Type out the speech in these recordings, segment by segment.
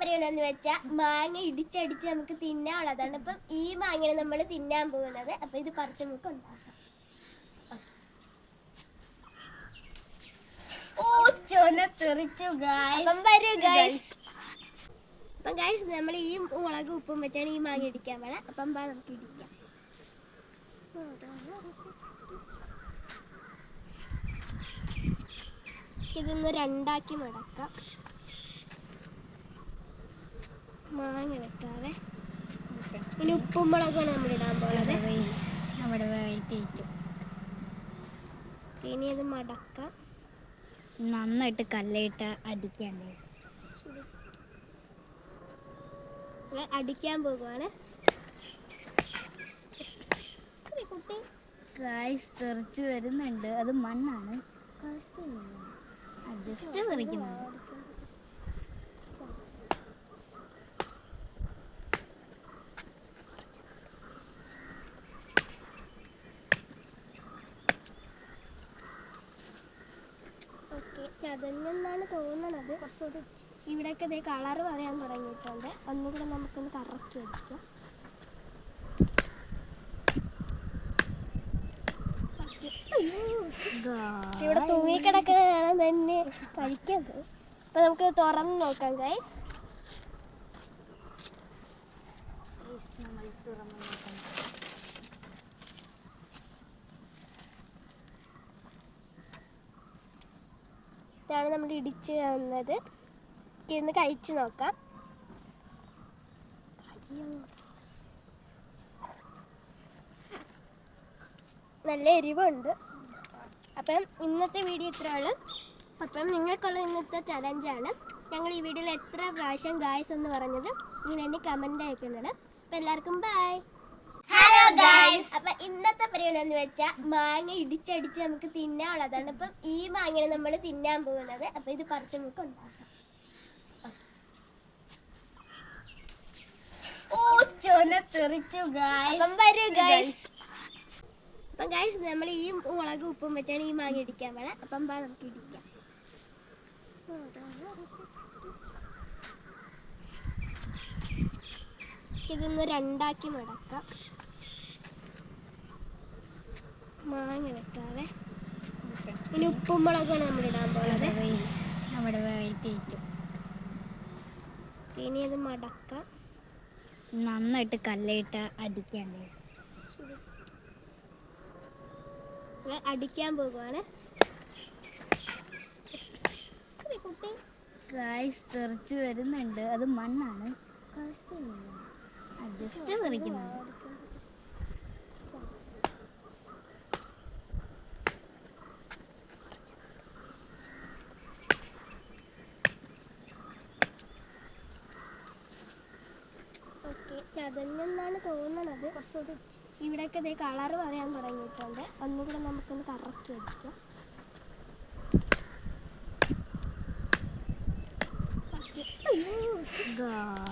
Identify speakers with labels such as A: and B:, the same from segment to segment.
A: പരിപാടി വെച്ചാൽ മാങ്ങ ഇടിച്ചടിച്ച് നമുക്ക് തിന്നാനുള്ളതാണ്. അപ്പം ഈ മാങ്ങനെ നമ്മൾ തിന്നാൻ പോകുന്നത്. അപ്പൊ ഇത് പറിച്ച് നമുക്ക് ഉണ്ടാക്കാം. അപ്പം ഗൈസ് നമ്മൾ ഈ മുളക് ഉപ്പും വെച്ചാണ് ഈ മാങ്ങ ഇടിക്കാൻ വേണം. അപ്പം നമുക്ക് ഇടിക്കാം. ഇതൊന്ന് രണ്ടാക്കി മടക്കാം. മാങ്ങ വെക്കാതെ ഇനി ഉപ്പും മുളകാണ് നമ്മൾ ഇടാൻ പോകുന്നത്. ഇനി അത് മടക്കാം.
B: നന്നായിട്ട് കല്ലയിട്ട് അടിക്കണ്ടേ?
A: അടിക്കാൻ പോകുവാണ്.
B: തെറിച്ച് വരുന്നുണ്ട്. അത് മണ്ണാണ്. ജസ്റ്റ് തെറിക്കുന്നുണ്ട്.
A: ചതഞ്ഞെന്നാണ് തോന്നണത്. കുറച്ചുകൂടി ഇവിടെയൊക്കെ ഇതേ കളറ് പറയാൻ തുടങ്ങിയിട്ടുണ്ട്. ഒന്നുകൂടെ നമുക്കൊന്ന് കറക്കി അടിക്കാം. ഇവിടെ തൂങ്ങിക്കിടക്കാനാണ് തന്നെ കഴിക്കുന്നത്. അപ്പൊ നമുക്ക് തുറന്ന് നോക്കാം. ഇതാണ് നമ്മൾ ഇടിച്ച് തന്നത്. ഇന്ന് കഴിച്ചു നോക്കാം. നല്ല എരിവുണ്ട്. അപ്പം ഇന്നത്തെ വീഡിയോ ഇത്രയുള്ളൂ. അപ്പം നിങ്ങൾക്കുള്ള ഇന്നത്തെ ചലഞ്ചാണ്. ഞങ്ങൾ ഈ വീഡിയോയിൽ എത്ര പ്രാവശ്യം ഗായ്സ് എന്ന് പറഞ്ഞത് ഇങ്ങനെ കമൻ്റ് അയക്കുന്നുണ്ട്. അപ്പം എല്ലാവർക്കും ബൈ. Hello guys. അപ്പം ഇന്നത്തെ പരിപാടി എന്ന് വെച്ചാൽ മാങ്ങ ഇടിച്ചടിച്ച് നമുക്ക് തിന്നാനുള്ളതാണ്. അപ്പം ഈ മാങ്ങനെ നമ്മൾ തിന്നാൻ പോകുന്നത്. അപ്പം ഇത് പറിച്ച് നമുക്ക് ഉണ്ടാക്കാം. അപ്പം ഗായ്സ് നമ്മൾ ഈ മുളക് ഉപ്പും വെച്ചാണ് ഈ മാങ്ങ ഇടിക്കാൻ വേണം. അപ്പം നമുക്ക് ഇടിക്കാം. ഇതൊന്ന് രണ്ടാക്കി മടക്കാം. മാങ്ങ വെക്കാതെ ഇനി ഉപ്പും മുളകാണ് നമ്മൾ ഇടാൻ പോകുന്നത്. ഇനി അത് മടക്കാം.
B: നന്നായിട്ട് കല്ലയിട്ട് അടിക്കണ്ടേ?
A: അടിക്കാൻ പോകുവാണ്.
B: തെറിച്ച് വരുന്നുണ്ട്. അത് മണ്ണാണ്. ജസ്റ്റ് തെറിക്കുന്നുണ്ട്.
A: ചതഞ്ഞെന്നാണ് തോന്നണത്. കുറച്ചുകൂടി ഇവിടെയൊക്കെ ഇതേ കളറ് പറയാൻ തുടങ്ങിയിട്ടുണ്ട്. ഒന്നുകൂടെ നമുക്കൊന്ന് കറക്കി അടിക്കാം.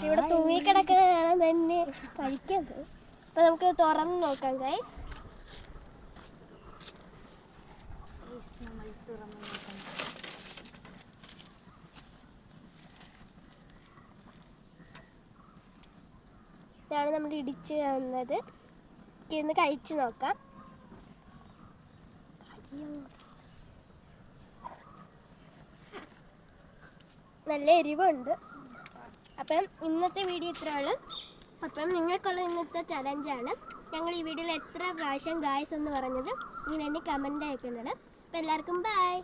A: ഇവിടെ തൂങ്ങിക്കിടക്കാനാണ് തന്നെ കഴിക്കുന്നത്. അപ്പൊ നമുക്ക് തുറന്ന് നോക്കാം. ഇതാണ് നമ്മൾ ഇടിച്ച് തന്നത്. ഇന്ന് കഴിച്ചു നോക്കാം. നല്ല എരിവുണ്ട്. അപ്പം ഇന്നത്തെ വീഡിയോ ഇത്രയുള്ളൂ. അപ്പം നിങ്ങൾക്കുള്ള ഇന്നത്തെ ചലഞ്ചാണ്. ഞങ്ങൾ ഈ വീഡിയോയിൽ എത്ര പ്രാവശ്യം ഗായ്സ് എന്ന് പറഞ്ഞത് ഇങ്ങനെ കമൻ്റ് അയക്കുന്നുണ്ട്. അപ്പം എല്ലാവർക്കും ബൈ.